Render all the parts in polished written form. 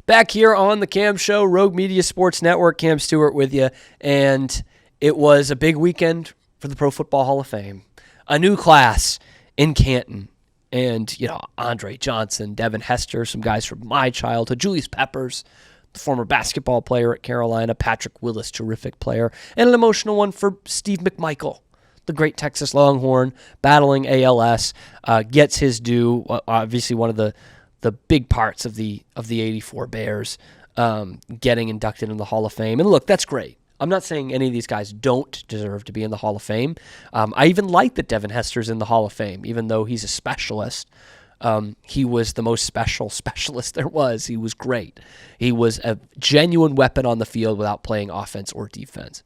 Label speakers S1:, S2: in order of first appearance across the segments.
S1: Back here on the Cam Show, Rogue Media Sports Network, Cam Stewart with you. And it was a big weekend for the Pro Football Hall of Fame. A new class in Canton. And, Andre Johnson, Devin Hester, some guys from my childhood, Julius Peppers, the former basketball player at Carolina, Patrick Willis, terrific player, and an emotional one for Steve McMichael, the great Texas Longhorn, battling ALS, gets his due, obviously one of the big parts of the 84 Bears getting inducted in the Hall of Fame. And look, that's great. I'm not saying any of these guys don't deserve to be in the Hall of Fame. I even like that Devin Hester's in the Hall of Fame, even though he's a specialist. He was the most specialist there was. He was great. He was a genuine weapon on the field without playing offense or defense.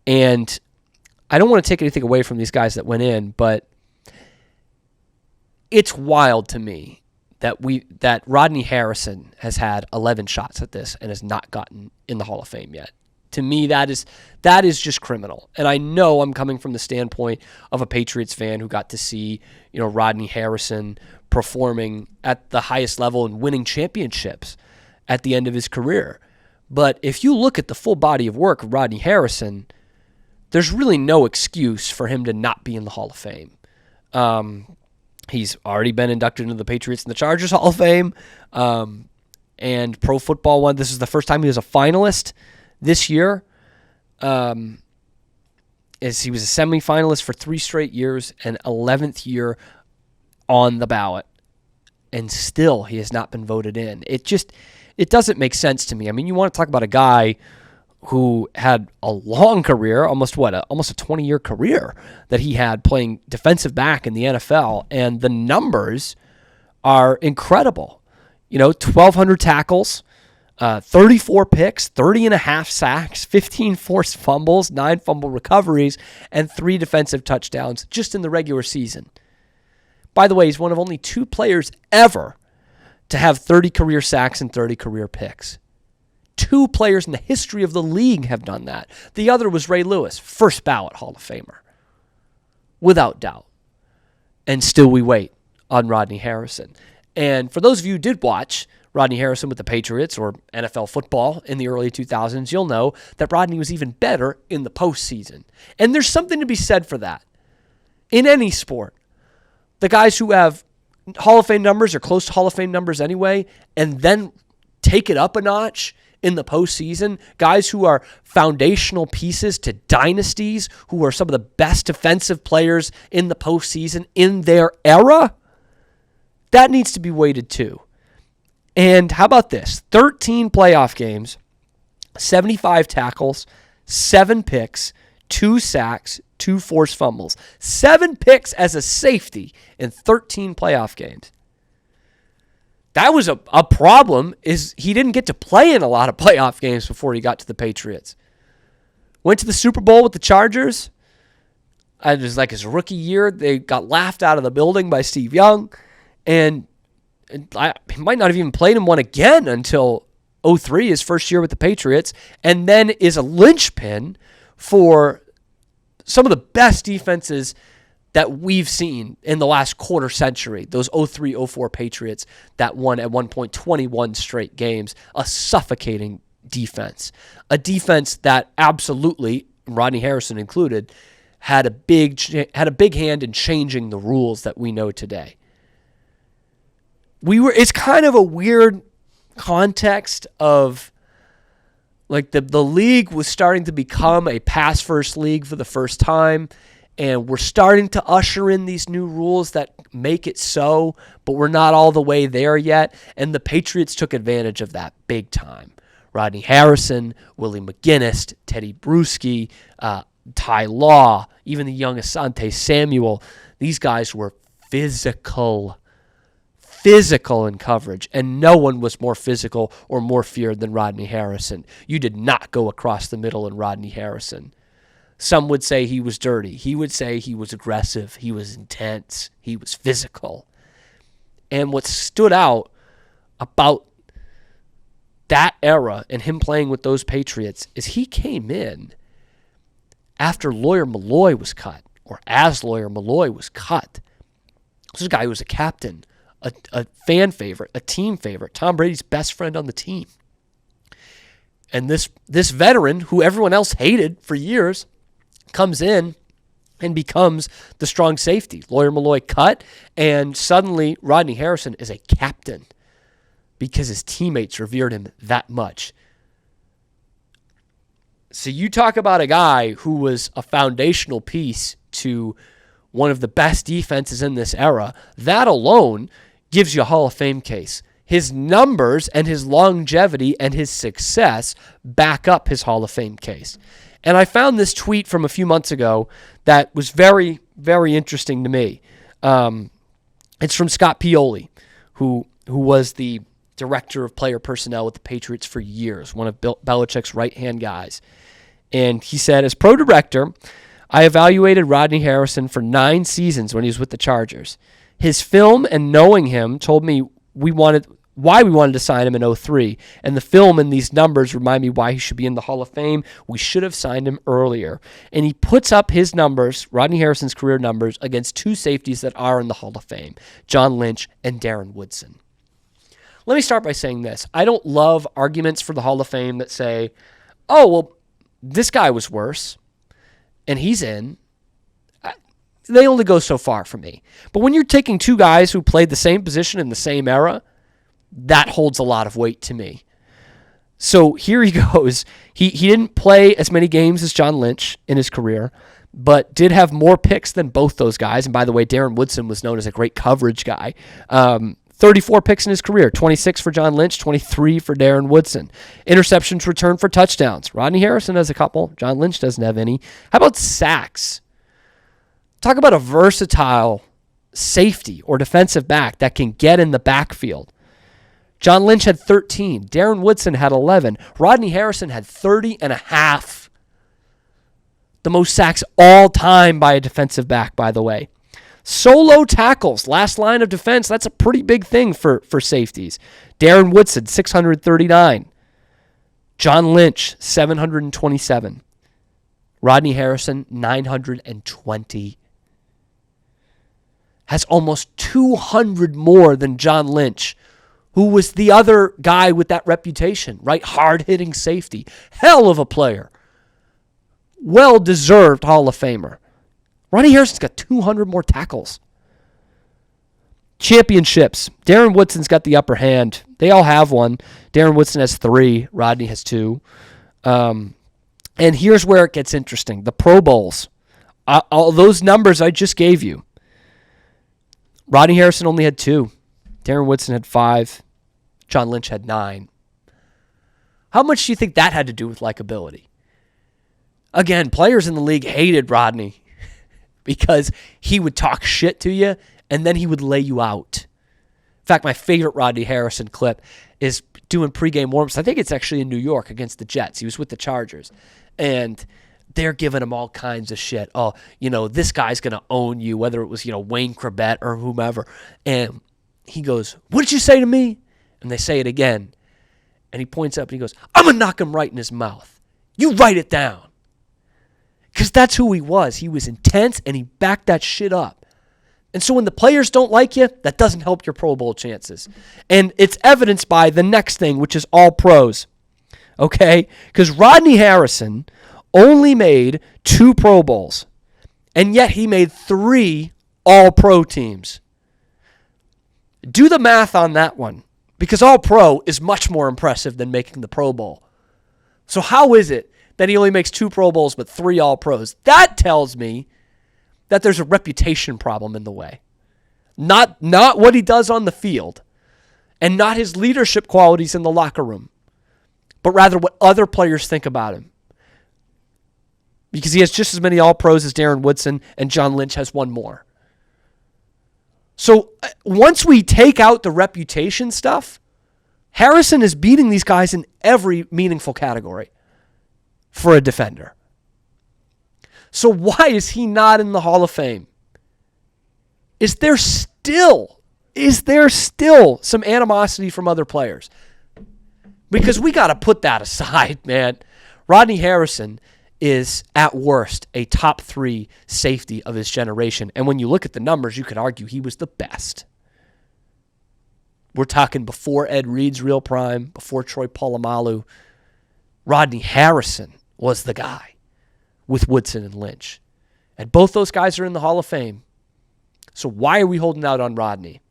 S1: And I don't want to take anything away from these guys that went in, but it's wild to me that Rodney Harrison has had 11 shots at this and has not gotten in the Hall of Fame yet. To me, that is just criminal. And I know I'm coming from the standpoint of a Patriots fan who got to see, Rodney Harrison performing at the highest level and winning championships at the end of his career. But if you look at the full body of work of Rodney Harrison, there's really no excuse for him to not be in the Hall of Fame. He's already been inducted into the Patriots and the Chargers Hall of Fame. And Pro Football One, this is the first time he was a finalist this year. As he was a semifinalist for 3 straight years and 11th year on the ballot. And still he has not been voted in. It doesn't make sense to me. I mean, you want to talk about a guy who had a long career, almost a 20-year career that he had playing defensive back in the NFL, and the numbers are incredible. 1,200 tackles, 34 picks, 30.5 sacks, 15 forced fumbles, 9 fumble recoveries, and 3 defensive touchdowns just in the regular season. By the way, he's one of only 2 players ever to have 30 career sacks and 30 career picks. 2 players in the history of the league have done that. The other was Ray Lewis, first ballot Hall of Famer, without doubt. And still we wait on Rodney Harrison. And for those of you who did watch Rodney Harrison with the Patriots or NFL football in the early 2000s, you'll know that Rodney was even better in the postseason. And there's something to be said for that. In any sport, the guys who have Hall of Fame numbers or close to Hall of Fame numbers anyway, and then take it up a notch in the postseason, guys who are foundational pieces to dynasties, who are some of the best defensive players in the postseason in their era, that needs to be weighted too. And how about this? 13 playoff games, 75 tackles, 7 picks, 2 sacks, 2 forced fumbles. 7 picks as a safety in 13 playoff games. That was a problem, is he didn't get to play in a lot of playoff games before he got to the Patriots. Went to the Super Bowl with the Chargers. It was like his rookie year. They got laughed out of the building by Steve Young. And he might not have even played in one again until 2003, his first year with the Patriots. And then is a linchpin for some of the best defenses that we've seen in the last quarter century, those 2003-04 Patriots that won at one point 21 straight games, a suffocating defense. A defense that absolutely, Rodney Harrison included, had a big hand in changing the rules that we know today. It's kind of a weird context of like the league was starting to become a pass-first league for the first time. And we're starting to usher in these new rules that make it so, but we're not all the way there yet. And the Patriots took advantage of that big time. Rodney Harrison, Willie McGinnis, Teddy Bruschi, Ty Law, even the young Asante Samuel. These guys were physical in coverage, and no one was more physical or more feared than Rodney Harrison. You did not go across the middle in Rodney Harrison. Some would say he was dirty. He would say he was aggressive. He was intense. He was physical. And what stood out about that era and him playing with those Patriots is he came in after Lawyer Malloy was cut, or as Lawyer Malloy was cut. This is a guy who was a captain a fan favorite, a team favorite, Tom Brady's best friend on the team. And this veteran, who everyone else hated for years, comes in and becomes the strong safety. Lawyer Malloy cut, and suddenly Rodney Harrison is a captain because his teammates revered him that much. So you talk about a guy who was a foundational piece to one of the best defenses in this era. That alone gives you a Hall of Fame case. His numbers and his longevity and his success back up his Hall of Fame case. And I found this tweet from a few months ago that was very, very interesting to me. It's from Scott Pioli, who was the director of player personnel with the Patriots for years, one of Belichick's right-hand guys. And he said, as pro director, I evaluated Rodney Harrison for 9 seasons when he was with the Chargers. His film and knowing him told me why we wanted to sign him in 2003. And the film and these numbers remind me why he should be in the Hall of Fame. We should have signed him earlier. And he puts up his numbers, Rodney Harrison's career numbers, against 2 safeties that are in the Hall of Fame, John Lynch and Darren Woodson. Let me start by saying this. I don't love arguments for the Hall of Fame that say, oh, well, this guy was worse, and he's in. They only go so far for me. But when you're taking 2 guys who played the same position in the same era, that holds a lot of weight to me. So here he goes. He didn't play as many games as John Lynch in his career, but did have more picks than both those guys. And by the way, Darren Woodson was known as a great coverage guy. 34 picks in his career, 26 for John Lynch, 23 for Darren Woodson. Interceptions returned for touchdowns. Rodney Harrison has a couple. John Lynch doesn't have any. How about sacks? Talk about a versatile safety or defensive back that can get in the backfield. John Lynch had 13. Darren Woodson had 11. Rodney Harrison had 30 and a half. The most sacks all time by a defensive back, by the way. Solo tackles, last line of defense, that's a pretty big thing for safeties. Darren Woodson, 639. John Lynch, 727. Rodney Harrison, 920. Has almost 200 more than John Lynch, who was the other guy with that reputation, right? Hard-hitting safety. Hell of a player. Well-deserved Hall of Famer. Rodney Harrison's got 200 more tackles. Championships. Darren Woodson's got the upper hand. They all have one. Darren Woodson has 3. Rodney has 2. And here's where it gets interesting. The Pro Bowls. All those numbers I just gave you. Rodney Harrison only had 2. Darren Woodson had 5. John Lynch had 9. How much do you think that had to do with likability? Again, players in the league hated Rodney because he would talk shit to you and then he would lay you out. In fact, my favorite Rodney Harrison clip is doing pregame warm-ups. I think it's actually in New York against the Jets. He was with the Chargers. And they're giving him all kinds of shit. Oh, this guy's going to own you, whether it was, Wayne Corbett or whomever. And he goes, what did you say to me? And they say it again. And he points up and he goes, I'm going to knock him right in his mouth. You write it down. Because that's who he was. He was intense and he backed that shit up. And so when the players don't like you, that doesn't help your Pro Bowl chances. And it's evidenced by the next thing, which is all pros. Okay? Because Rodney Harrison only made 2 Pro Bowls. And yet he made 3 all-pro teams. Do the math on that one. Because all-pro is much more impressive than making the Pro Bowl. So how is it that he only makes 2 Pro Bowls but 3 all-pros? That tells me that there's a reputation problem in the way. Not what he does on the field and not his leadership qualities in the locker room, but rather what other players think about him. Because he has just as many all-pros as Darren Woodson and John Lynch has 1 more. So once we take out the reputation stuff, Harrison is beating these guys in every meaningful category for a defender. So why is he not in the Hall of Fame? Is there still some animosity from other players? Because we got to put that aside, man. Rodney Harrison is, at worst, a top 3 safety of his generation. And when you look at the numbers, you could argue he was the best. we're talking before Ed Reed's real prime, before Troy Polamalu. Rodney Harrison was the guy with Woodson and Lynch. And both those guys are in the Hall of Fame. So why are we holding out on Rodney?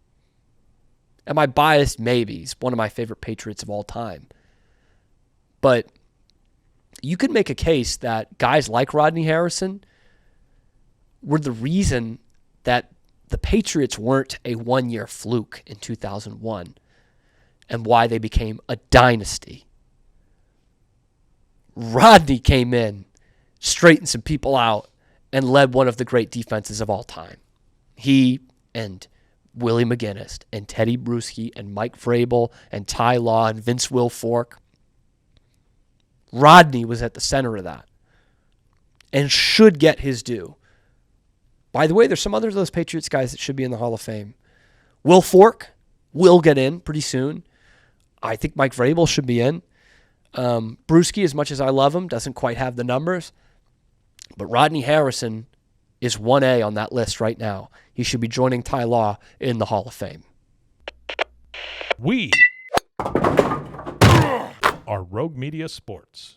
S1: Am I biased? Maybe. He's one of my favorite Patriots of all time. But you could make a case that guys like Rodney Harrison were the reason that the Patriots weren't a one-year fluke in 2001 and why they became a dynasty. Rodney came in, straightened some people out, and led one of the great defenses of all time. He and Willie McGinnis and Teddy Bruschi and Mike Vrabel and Ty Law and Vince Wilfork. Rodney was at the center of that and should get his due. By the way, there's some others of those Patriots guys that should be in the Hall of Fame. Wilfork will get in pretty soon. I think Mike Vrabel should be in. Bruschi, as much as I love him, doesn't quite have the numbers. But Rodney Harrison is 1A on that list right now. He should be joining Ty Law in the Hall of Fame.
S2: We are Rogue Media Sports.